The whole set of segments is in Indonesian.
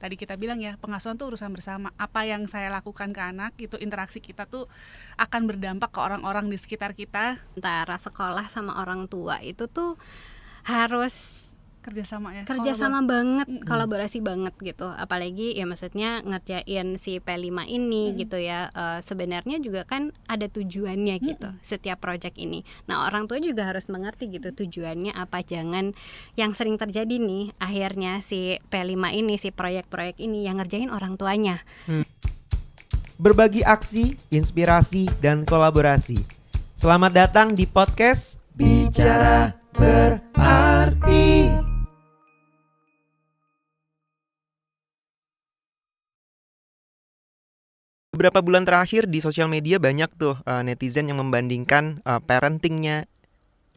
tadi kita bilang ya, pengasuhan tuh urusan bersama. Apa yang saya lakukan ke anak itu, interaksi kita tuh akan berdampak ke orang-orang di sekitar kita. Antara sekolah sama orang tua itu tuh harus kerjasama banget, kolaborasi banget gitu. Apalagi ya maksudnya ngerjain si P5 ini gitu ya, sebenarnya juga kan ada tujuannya gitu setiap project ini. Nah orang tua juga harus mengerti gitu tujuannya apa. Jangan yang sering terjadi nih, akhirnya si P5 ini, si proyek-proyek ini yang ngerjain orang tuanya. Berbagi aksi, inspirasi, dan kolaborasi. Selamat datang di podcast Bicara Berarti. Beberapa bulan terakhir di sosial media banyak tuh netizen yang membandingkan parentingnya.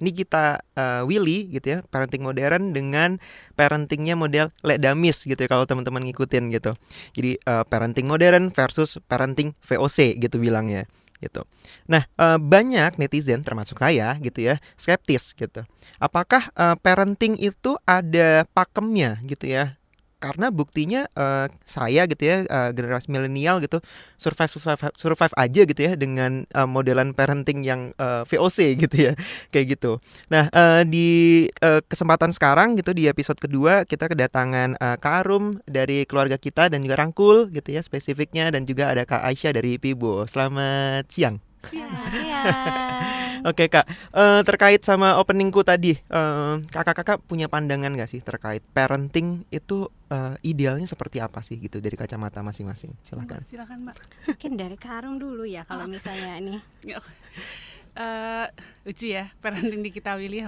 Ini kita Willy gitu ya, parenting modern dengan parentingnya model Ledamis gitu ya, kalau teman-teman ngikutin gitu. Jadi parenting modern versus parenting VOC gitu bilangnya gitu. Nah banyak netizen termasuk saya gitu ya skeptis gitu. Apakah parenting itu ada pakemnya gitu ya? Karena buktinya saya gitu ya generasi milenial gitu survive aja gitu ya dengan modelan parenting yang VOC gitu ya kayak gitu. Nah di kesempatan sekarang gitu di episode kedua kita kedatangan Kak Arum dari keluarga kita dan juga Rangkul gitu ya spesifiknya, dan juga ada Kak Aisyah dari Pibo. Selamat siang. Oke Kak, terkait sama openingku tadi, kakak-kakak punya pandangan gak sih terkait parenting itu idealnya seperti apa sih gitu dari kacamata masing-masing? Silakan Mbak. Mungkin dari Kak Arum dulu ya kalau misalnya ini. Lucu ya parenting di kita Willy.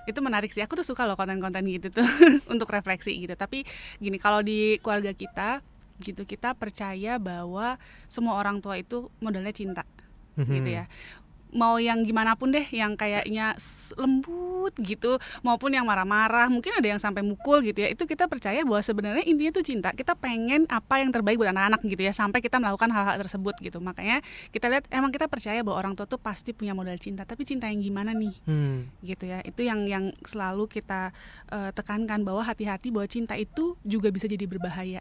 Itu menarik sih, aku tuh suka loh konten-konten gitu tuh untuk refleksi gitu. Tapi gini, kalau di keluarga kita gitu, kita percaya bahwa semua orang tua itu modalnya cinta gitu ya. Mau yang gimana pun deh, yang kayaknya lembut gitu, maupun yang marah-marah, mungkin ada yang sampai mukul gitu ya. Itu kita percaya bahwa sebenarnya intinya itu cinta. Kita pengen apa yang terbaik buat anak-anak gitu ya, sampai kita melakukan hal-hal tersebut gitu. Makanya kita lihat, emang kita percaya bahwa orang tua tuh pasti punya modal cinta. Tapi cinta yang gimana nih? Gitu ya. Itu yang selalu kita tekankan, bahwa hati-hati bahwa cinta itu juga bisa jadi berbahaya.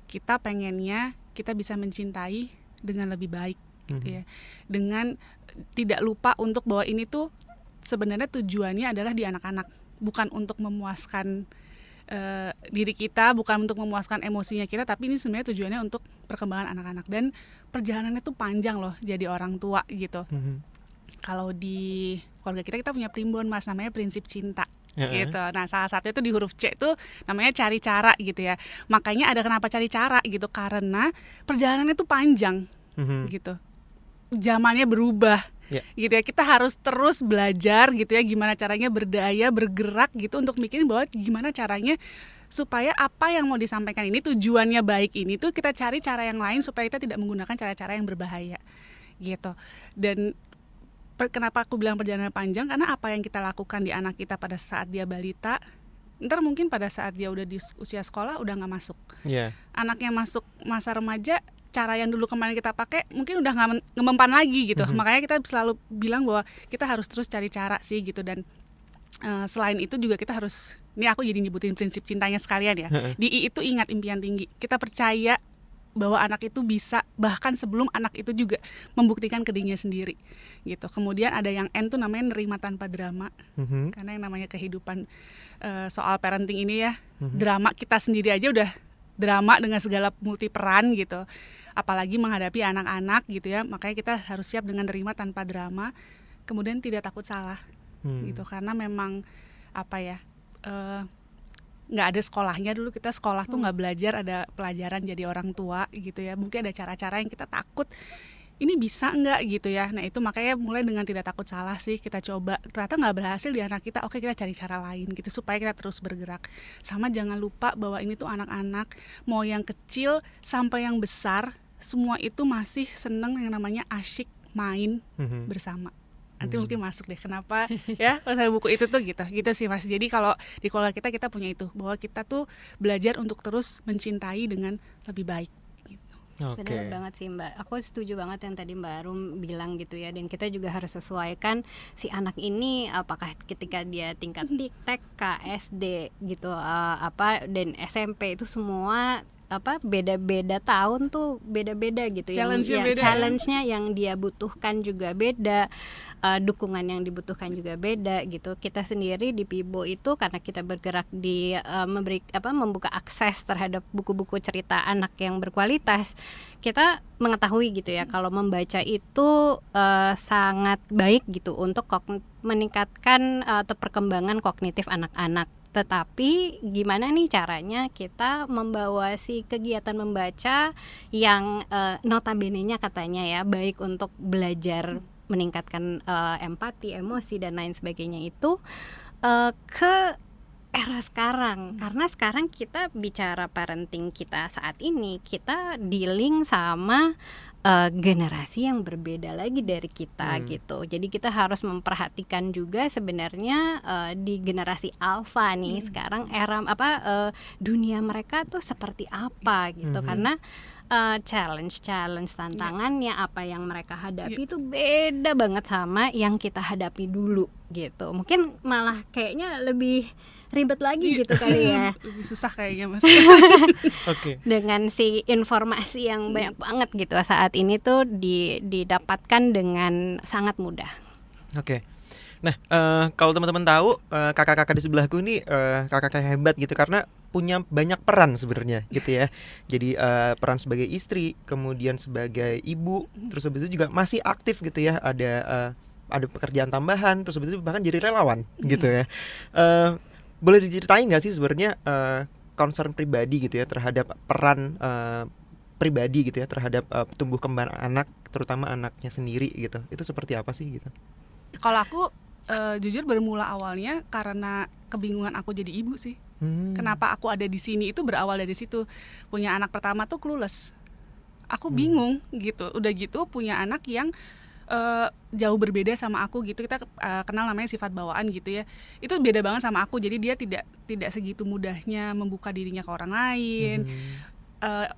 Kita pengennya kita bisa mencintai dengan lebih baik gitu ya. Dengan tidak lupa untuk bahwa ini tuh sebenarnya tujuannya adalah di anak-anak, bukan untuk memuaskan diri kita, bukan untuk memuaskan emosinya kita, tapi ini sebenarnya tujuannya untuk perkembangan anak-anak. Dan perjalanannya tuh panjang loh jadi orang tua gitu. Kalau di keluarga kita punya primbon Mas, namanya prinsip cinta gitu. Nah salah satu itu di huruf C itu namanya cari cara gitu ya. Makanya ada kenapa cari cara gitu, karena perjalanannya tuh panjang gitu. Zamannya berubah gitu ya, kita harus terus belajar gitu ya, gimana caranya berdaya, bergerak gitu, untuk mikirin bahwa gimana caranya supaya apa yang mau disampaikan ini, tujuannya baik ini tuh kita cari cara yang lain supaya kita tidak menggunakan cara-cara yang berbahaya gitu. Dan kenapa aku bilang perjalanan panjang, karena apa yang kita lakukan di anak kita pada saat dia balita, ntar mungkin pada saat dia udah di usia sekolah udah gak masuk. Anaknya masuk masa remaja, cara yang dulu kemarin kita pakai mungkin udah nggak mempan lagi gitu. Makanya kita selalu bilang bahwa kita harus terus cari cara sih gitu. Dan selain itu juga kita harus, ini aku jadi nyebutin prinsip cintanya sekalian ya. Di I itu ingat impian tinggi. Kita percaya bahwa anak itu bisa, bahkan sebelum anak itu juga membuktikan ke dirinya sendiri gitu. Kemudian ada yang N tuh namanya nerima tanpa drama. Karena yang namanya kehidupan soal parenting ini ya, drama kita sendiri aja udah drama dengan segala multi peran gitu, apalagi menghadapi anak-anak gitu ya. Makanya kita harus siap dengan nerima tanpa drama, kemudian tidak takut salah gitu. Karena memang apa ya, nggak ada sekolahnya dulu, kita sekolah tuh nggak belajar ada pelajaran jadi orang tua gitu ya. Mungkin ada cara-cara yang kita takut, ini bisa nggak gitu ya. Nah itu makanya mulai dengan tidak takut salah sih kita coba. Ternyata nggak berhasil di anak kita, oke kita cari cara lain gitu supaya kita terus bergerak. Sama jangan lupa bahwa ini tuh anak-anak, mau yang kecil sampai yang besar, semua itu masih seneng yang namanya asyik main bersama. Nanti mungkin masuk deh kenapa ya kalau saya buku itu tuh gitu sih Mas. Jadi kalau di keluarga kita punya itu, bahwa kita tuh belajar untuk terus mencintai dengan lebih baik. Benar banget sih Mbak, aku setuju banget yang tadi Mbak Arum bilang gitu ya. Dan kita juga harus sesuaikan si anak ini, apakah ketika dia tingkat TK, SD gitu, dan SMP itu semua beda-beda tahun tuh beda-beda gitu. Challenge-nya yang dia butuhkan juga beda, dukungan yang dibutuhkan juga beda gitu. Kita sendiri di Pibo itu karena kita bergerak di membuka akses terhadap buku-buku cerita anak yang berkualitas, kita mengetahui gitu ya kalau membaca itu sangat baik gitu untuk meningkatkan atau perkembangan kognitif anak-anak. Tetapi gimana nih caranya kita membawa si kegiatan membaca yang notabene-nya katanya ya baik untuk belajar meningkatkan empati, emosi dan lain sebagainya itu ke era sekarang. Karena sekarang kita bicara parenting kita saat ini, kita dealing sama generasi yang berbeda lagi dari kita gitu. Jadi kita harus memperhatikan juga sebenarnya di generasi alpha nih sekarang era dunia mereka tuh seperti apa gitu. Karena challenge tantangannya apa yang mereka hadapi itu beda banget sama yang kita hadapi dulu gitu. Mungkin malah kayaknya lebih ribet lagi gitu kali ya. Lebih susah kayaknya Mas. Oke. Dengan si informasi yang banyak banget gitu saat ini tuh didapatkan dengan sangat mudah. Oke. Nah, kalau teman-teman tahu kakak-kakak di sebelahku ini kakak-kakak hebat gitu karena punya banyak peran sebenarnya gitu ya. Jadi peran sebagai istri, kemudian sebagai ibu, terus habis itu juga masih aktif gitu ya. Ada pekerjaan tambahan, terus habis itu bahkan jadi relawan gitu ya. Boleh diceritain nggak sih sebenarnya concern pribadi gitu ya terhadap peran pribadi gitu ya terhadap tumbuh kembang anak, terutama anaknya sendiri gitu. Itu seperti apa sih gitu? Kalau aku jujur bermula awalnya karena kebingungan aku jadi ibu sih. Kenapa aku ada di sini itu berawal dari situ. Punya anak pertama tuh clueless. Aku bingung gitu. Udah gitu punya anak yang jauh berbeda sama aku gitu. Kita kenal namanya sifat bawaan gitu ya. Itu beda banget sama aku. Jadi dia tidak segitu mudahnya membuka dirinya ke orang lain.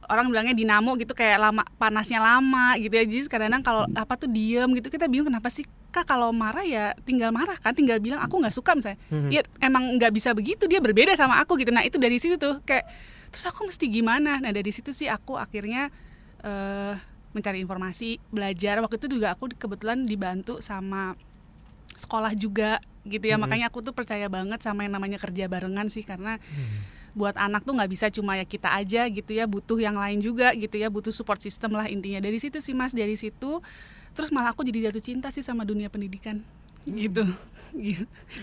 Orang bilangnya dinamo gitu, kayak panasnya lama gitu ya. Jadi kadang-kadang kalau apa tuh diem gitu, kita bingung kenapa sih Kak kalau marah ya tinggal marah kan, tinggal bilang aku nggak suka misalnya. Ya emang nggak bisa begitu, dia berbeda sama aku gitu. Nah itu dari situ tuh kayak terus aku mesti gimana. Nah dari situ sih aku akhirnya mencari informasi, belajar. Waktu itu juga aku kebetulan dibantu sama sekolah juga gitu ya. Makanya aku tuh percaya banget sama yang namanya kerja barengan sih, karena buat anak tuh nggak bisa cuma ya kita aja gitu ya, butuh yang lain juga gitu ya, butuh support system lah intinya. Dari situ sih Mas, dari situ terus malah aku jadi jatuh cinta sih sama dunia pendidikan gitu.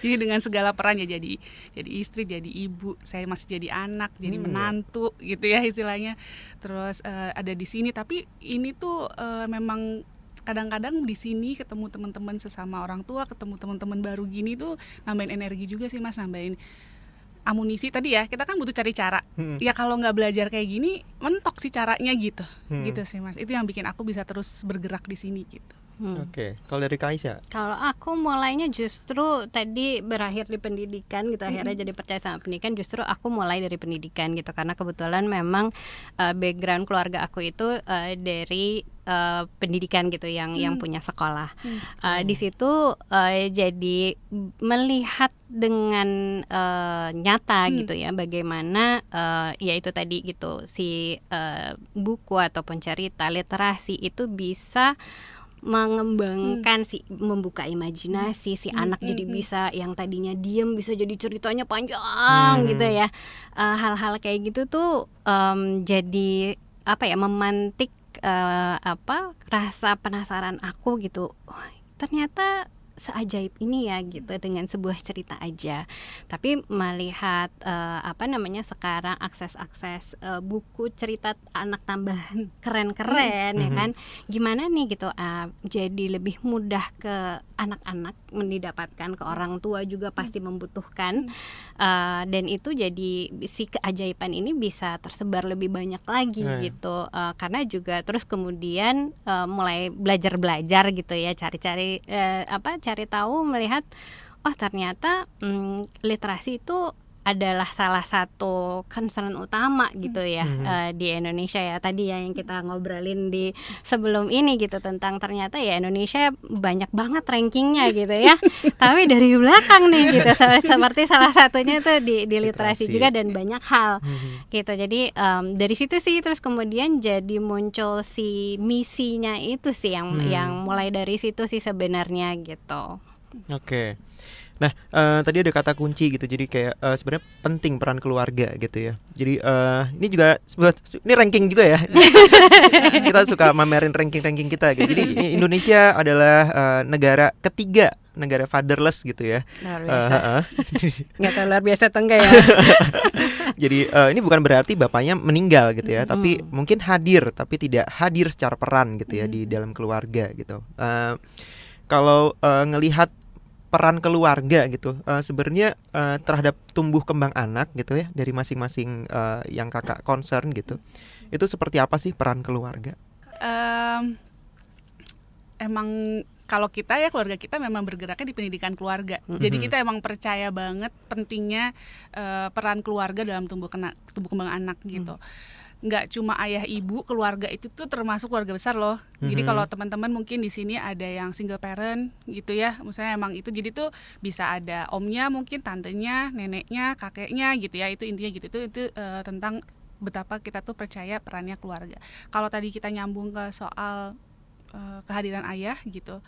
Jadi dengan segala perannya, jadi istri, jadi ibu, saya masih jadi anak, jadi menantu gitu ya istilahnya. Terus ada di sini, tapi ini tuh memang kadang-kadang di sini ketemu teman-teman sesama orang tua, ketemu teman-teman baru gini tuh nambahin energi juga sih Mas, nambahin amunisi. Tadi ya kita kan butuh cari cara. Ya kalau nggak belajar kayak gini mentok sih caranya gitu. Gitu sih Mas. Itu yang bikin aku bisa terus bergerak di sini gitu. Oke. Kalau dari Kaisya? Kalau aku mulainya justru tadi berakhir di pendidikan gitu, akhirnya jadi percaya sama pendidikan. Justru aku mulai dari pendidikan gitu, karena kebetulan memang background keluarga aku itu dari pendidikan gitu, yang punya sekolah. Di situ jadi melihat dengan nyata gitu ya, bagaimana ya itu tadi gitu, si buku ataupun cerita literasi itu bisa mengembangkan membuka imajinasi si anak, jadi bisa yang tadinya diem bisa jadi ceritanya panjang gitu ya. Hal-hal kayak gitu tuh jadi memantik rasa penasaran aku gitu. Ternyata seajaib ini ya gitu, dengan sebuah cerita aja. Tapi melihat sekarang akses buku cerita anak tambah keren-keren ya kan, gimana nih gitu, jadi lebih mudah ke anak-anak mendapatkan, ke orang tua juga pasti membutuhkan, dan itu jadi si keajaiban ini bisa tersebar lebih banyak lagi gitu, karena juga terus kemudian mulai belajar gitu ya, cari tahu, melihat ternyata literasi itu adalah salah satu concern utama gitu ya di Indonesia ya. Tadi ya yang kita ngobrolin di sebelum ini gitu, tentang ternyata ya Indonesia banyak banget rankingnya gitu ya. Tapi dari belakang nih gitu, seperti salah satunya tuh di literasi juga dan banyak hal gitu. Jadi dari situ sih terus kemudian jadi muncul si misinya itu sih yang mulai dari situ sih sebenarnya gitu. Oke. Nah, tadi ada kata kunci gitu. Jadi kayak sebenarnya penting peran keluarga gitu ya. Jadi ini juga ini ranking juga ya. Kita suka mamerin ranking kita gitu. Jadi Indonesia adalah negara ketiga, negara fatherless gitu ya. Luar biasa. Nggak tahu luar biasa atau enggak ya. Jadi ini bukan berarti bapaknya meninggal gitu ya, tapi mungkin hadir, tapi tidak hadir secara peran gitu ya di dalam keluarga gitu. Kalau ngelihat peran keluarga gitu, sebenarnya terhadap tumbuh kembang anak gitu ya, dari masing-masing yang kakak concern gitu, itu seperti apa sih peran keluarga? Emang kalau kita ya, keluarga kita memang bergeraknya di pendidikan keluarga. Jadi kita emang percaya banget pentingnya peran keluarga dalam tumbuh kembang anak gitu. Nggak cuma ayah ibu, keluarga itu tuh termasuk keluarga besar loh. Jadi kalau teman-teman mungkin di sini ada yang single parent gitu ya, misalnya emang itu, jadi tuh bisa ada omnya, mungkin tantenya, neneknya, kakeknya gitu ya. Itu intinya gitu. Itu tentang betapa kita tuh percaya perannya keluarga. Kalau tadi kita nyambung ke soal kehadiran ayah gitu,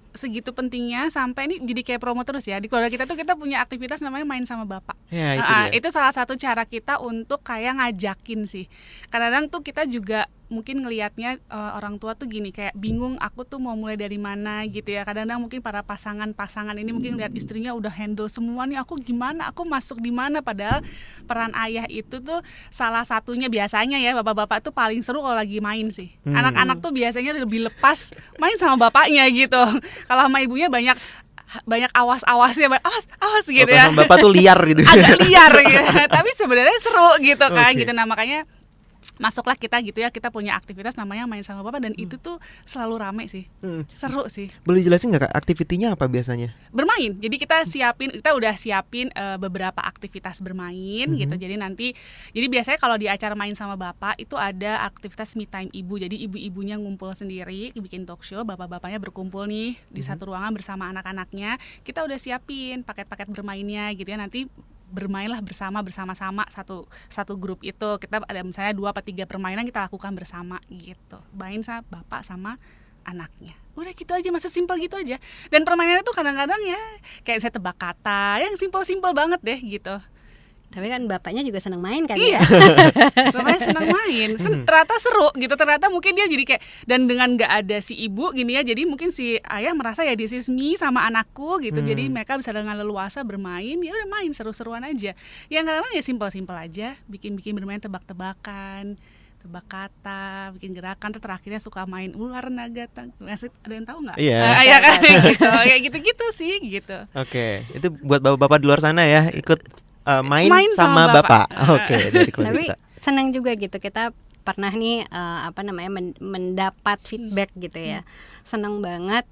segitu pentingnya sampai ini jadi kayak promo terus ya. Di keluarga kita tuh kita punya aktivitas namanya main sama bapak. Ya, itu salah satu cara kita untuk kayak ngajakin sih. Kadang-kadang tuh kita juga mungkin ngelihatnya orang tua tuh gini, kayak bingung aku tuh mau mulai dari mana gitu ya. Kadang-kadang mungkin para pasangan ini mungkin lihat istrinya udah handle semua nih, aku gimana, aku masuk di mana. Padahal peran ayah itu tuh salah satunya, biasanya ya bapak-bapak tuh paling seru kalau lagi main sih. Anak-anak tuh biasanya lebih lepas main sama bapaknya gitu. Kalau sama ibunya banyak awas-awasnya, awas gitu ya. Sama bapak tuh liar gitu. Agak liar gitu. Tapi sebenarnya seru gitu kan gitu. Nah, makanya masuklah kita gitu ya, kita punya aktivitas namanya main sama bapak, dan itu tuh selalu rame sih. Seru sih. Boleh jelasin nggak Kak, aktivitinya apa biasanya? Bermain. Jadi kita udah siapin beberapa aktivitas bermain gitu. Jadi biasanya kalau di acara main sama bapak itu ada aktivitas me time ibu. Jadi ibu-ibunya ngumpul sendiri, bikin talk show, bapak-bapaknya berkumpul nih di satu ruangan bersama anak-anaknya. Kita udah siapin paket-paket bermainnya gitu ya. Nanti bermainlah bersama-sama satu grup itu. Kita ada misalnya 2 atau 3 permainan kita lakukan bersama gitu. Main sama bapak sama anaknya. Udah gitu aja, masa simpel gitu aja. Dan permainannya tuh kadang-kadang ya kayak saya tebak kata, yang simpel-simpel banget deh gitu. Tapi kan bapaknya juga senang main kan? Iya. Bapaknya senang main. Ternyata seru gitu. Ternyata mungkin dia jadi kayak, dan dengan nggak ada si ibu gini ya, jadi mungkin si ayah merasa ya this is me sama anakku gitu. Jadi mereka bisa dengan leluasa bermain. Ya udah main seru-seruan aja. Yang kadang-kadang ya simpel-simpel aja. Bikin bermain tebak-tebakan, tebak kata, bikin gerakan. Terakhirnya suka main ular naga. Ada yang tahu nggak? Iya. Ya kan gitu. Kayak gitu-gitu sih gitu. Oke, itu buat bapak-bapak di luar sana ya, ikut main sama bapak. Oke, dari keluarga. Tapi senang juga gitu, kita pernah nih mendapat feedback gitu ya. Senang banget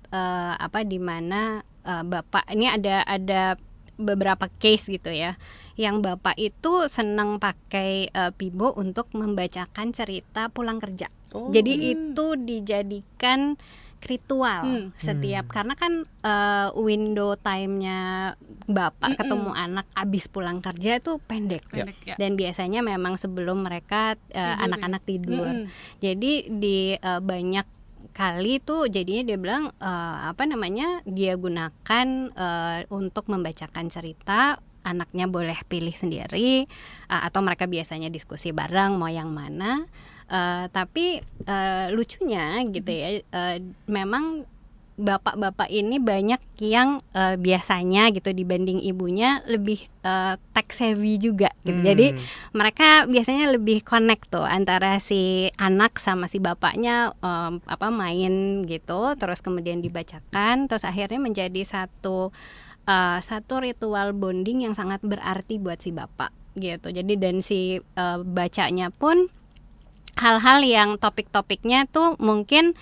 di mana bapak ini ada beberapa case gitu ya, yang bapak itu senang pakai Pibo untuk membacakan cerita pulang kerja. Jadi itu dijadikan ritual setiap, karena kan window time-nya bapak ketemu anak abis pulang kerja itu pendek ya. Dan biasanya memang sebelum mereka anak-anak tidur. Jadi di banyak kali tuh jadinya dia bilang dia gunakan untuk membacakan cerita. Anaknya boleh pilih sendiri atau mereka biasanya diskusi bareng mau yang mana. Tapi lucunya gitu ya, memang bapak-bapak ini banyak yang biasanya gitu dibanding ibunya lebih tech savvy juga gitu. Jadi mereka biasanya lebih connect tuh antara si anak sama si bapaknya main gitu, terus kemudian dibacakan, terus akhirnya menjadi satu ritual bonding yang sangat berarti buat si bapak gitu. Jadi dan si bacanya pun hal-hal yang topik-topiknya tuh mungkin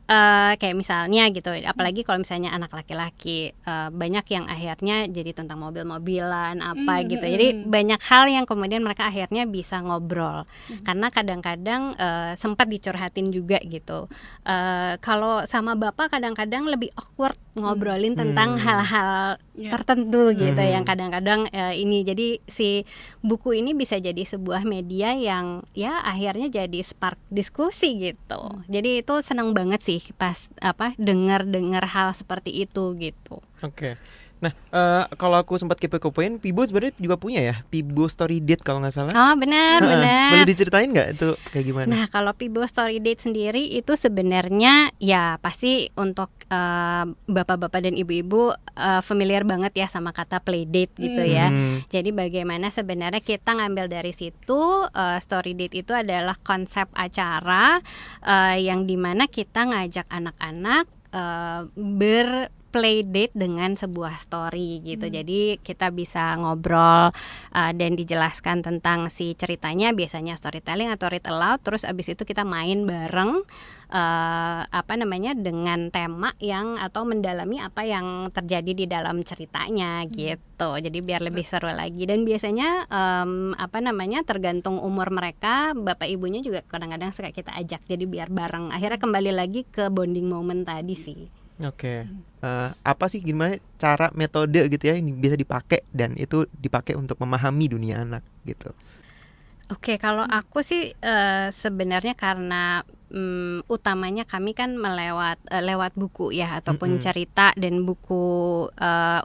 kayak misalnya gitu, apalagi kalau misalnya anak laki-laki, banyak yang akhirnya jadi tentang mobil-mobilan apa gitu. Jadi banyak hal yang kemudian mereka akhirnya bisa ngobrol, karena kadang-kadang sempat dicurhatin juga gitu. Kalau sama bapak kadang-kadang lebih awkward ngobrolin tentang hal-hal tertentu gitu, yang kadang-kadang ini, jadi si buku ini bisa jadi sebuah media yang ya akhirnya jadi spark diskusi gitu. Jadi itu seneng banget sih pas dengar hal seperti itu gitu. Oke. Nah, kalau aku sempat kepo-kepoin, Pibo sebenarnya juga punya ya, Pibo Story Date kalau nggak salah. Oh benar. Boleh diceritain nggak itu kayak gimana? Nah, kalau Pibo Story Date sendiri itu sebenarnya ya pasti untuk bapak-bapak dan ibu-ibu familiar banget ya sama kata play date gitu ya. Jadi bagaimana sebenarnya kita ngambil dari situ, story date itu adalah konsep acara yang dimana kita ngajak anak-anak play date dengan sebuah story gitu. Jadi kita bisa ngobrol dan dijelaskan tentang si ceritanya, biasanya storytelling atau read aloud. Terus abis itu kita main bareng dengan tema yang atau mendalami apa yang terjadi di dalam ceritanya gitu. Jadi biar lebih seru lagi. Dan biasanya tergantung umur mereka, bapak ibunya juga kadang-kadang suka kita ajak. Jadi biar bareng. Akhirnya kembali lagi ke bonding moment tadi sih. Oke. Apa sih, gimana cara metode gitu ya ini bisa dipakai dan itu dipakai untuk memahami dunia anak gitu? Oke, kalau aku sih sebenarnya karena utamanya kami kan lewat buku ya, ataupun cerita, dan buku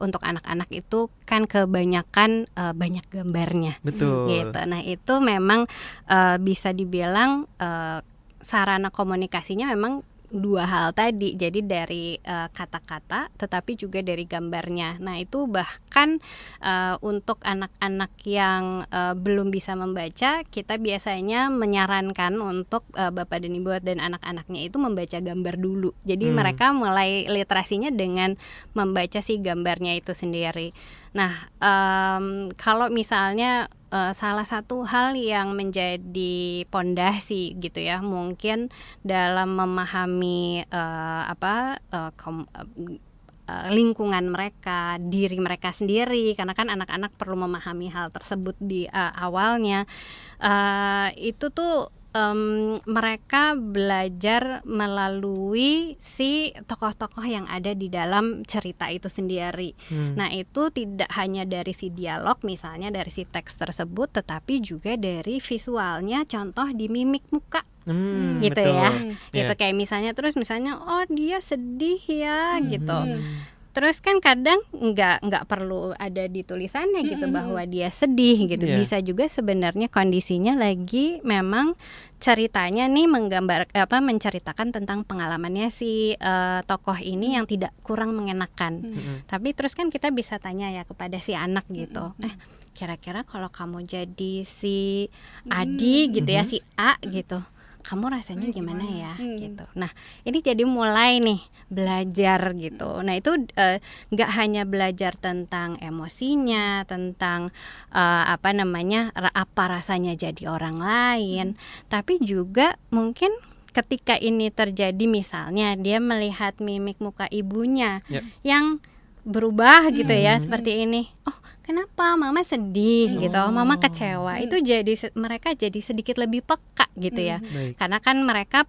untuk anak-anak itu kan kebanyakan banyak gambarnya. Betul. Gitu. Nah itu memang bisa dibilang sarana komunikasinya memang dua hal tadi, jadi dari kata-kata tetapi juga dari gambarnya. Nah itu bahkan untuk anak-anak yang belum bisa membaca, kita biasanya menyarankan untuk bapak dan ibu dan anak-anaknya itu membaca gambar dulu. Jadi mereka mulai literasinya dengan membaca si gambarnya itu sendiri. Nah kalau misalnya salah satu hal yang menjadi pondasi gitu ya, mungkin dalam memahami lingkungan mereka, diri mereka sendiri, karena kan anak-anak perlu memahami hal tersebut di awalnya. Itu tuh mereka belajar melalui si tokoh-tokoh yang ada di dalam cerita itu sendiri. Nah itu tidak hanya dari si dialog, misalnya dari si teks tersebut, tetapi juga dari visualnya, contoh di mimik muka. Gitu betul. Ya gitu, kayak misalnya oh dia sedih ya gitu. Terus kan kadang nggak perlu ada di tulisannya gitu bahwa dia sedih gitu. Bisa juga sebenarnya kondisinya lagi memang ceritanya nih menceritakan tentang pengalamannya si tokoh ini yang tidak kurang mengenakan. Tapi terus kan kita bisa tanya ya kepada si anak gitu. Kira-kira kalau kamu jadi si Adi gitu ya, si A gitu, kamu rasanya gimana ya gitu. Nah ini jadi mulai nih belajar gitu. Nah itu nggak hanya belajar tentang emosinya, tentang apa rasanya jadi orang lain, tapi juga mungkin ketika ini terjadi, misalnya dia melihat mimik muka ibunya yang berubah gitu ya, seperti ini. Oh kenapa mama sedih gitu, mama kecewa. Itu jadi mereka jadi sedikit lebih peka gitu ya. Karena kan mereka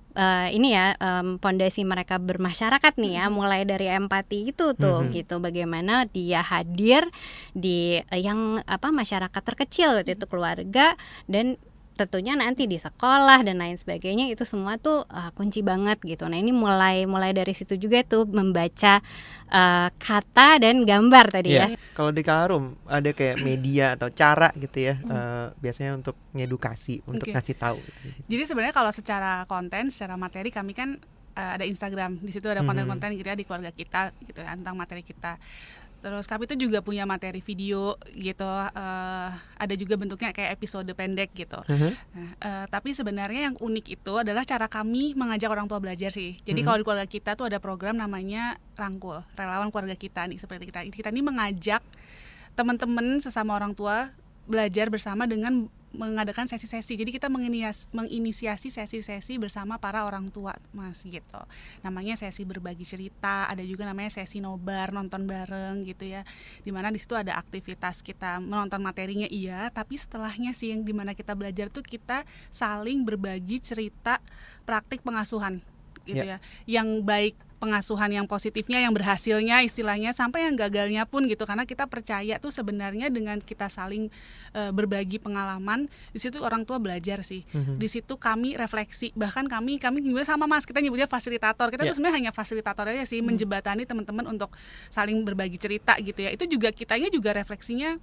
pondasi mereka bermasyarakat nih ya, mulai dari empati itu tuh gitu. Bagaimana dia hadir di masyarakat terkecil itu keluarga, dan tentunya nanti di sekolah dan lain sebagainya, itu semua tuh kunci banget gitu. Nah ini mulai dari situ juga tuh membaca kata dan gambar tadi ya. Kalau di Karum ada kayak media atau cara gitu ya, biasanya untuk ngedukasi, untuk ngasih tahu gitu. Jadi sebenarnya kalau secara konten, secara materi, kami kan ada Instagram, di situ ada konten-konten gitu ya, di keluarga kita gitu ya, tentang materi kita. Terus kami itu juga punya materi video gitu, ada juga bentuknya kayak episode pendek gitu. Tapi sebenarnya yang unik itu adalah cara kami mengajak orang tua belajar sih. Jadi kalau di keluarga kita tuh ada program namanya Rangkul, Relawan Keluarga Kita nih, seperti kita. Kita ini mengajak teman-teman sesama orang tua belajar bersama dengan mengadakan sesi-sesi. Jadi kita menginisiasi sesi-sesi bersama para orang tua, Mas, gitu. Namanya sesi berbagi cerita, ada juga namanya sesi nobar, nonton bareng gitu ya. Dimana di situ ada aktivitas kita menonton materinya iya, tapi setelahnya sih yang dimana kita belajar tuh kita saling berbagi cerita praktik pengasuhan gitu ya. Yang baik pengasuhan yang positifnya, yang berhasilnya istilahnya, sampai yang gagalnya pun gitu, karena kita percaya tuh sebenarnya dengan kita saling berbagi pengalaman, di situ orang tua belajar sih. Di situ kami refleksi, bahkan kami juga sama Mas, kita nyebutnya fasilitator. Kita tuh sebenarnya hanya fasilitator aja sih, menjembatani teman-teman untuk saling berbagi cerita gitu ya. Itu juga kitanya juga refleksinya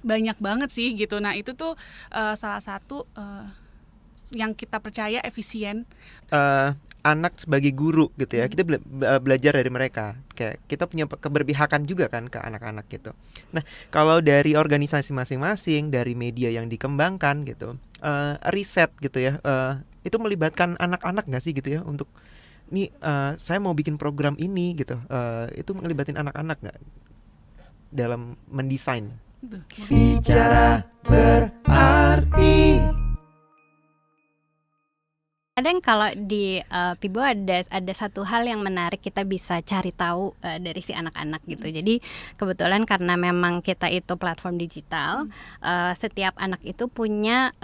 banyak banget sih gitu. Nah, itu tuh salah satu yang kita percaya efisien. Anak sebagai guru gitu ya, kita belajar dari mereka, kayak kita punya keberpihakan juga kan ke anak-anak gitu. Nah, kalau dari organisasi masing-masing, dari media yang dikembangkan gitu, riset gitu ya, itu melibatkan anak-anak nggak sih gitu ya, untuk nih saya mau bikin program ini gitu, itu melibatin anak-anak nggak dalam mendesain? Bicara berarti. Kadang kalau di Pibo ada satu hal yang menarik kita bisa cari tahu dari si anak-anak gitu. Jadi kebetulan karena memang kita itu platform digital, setiap anak itu punya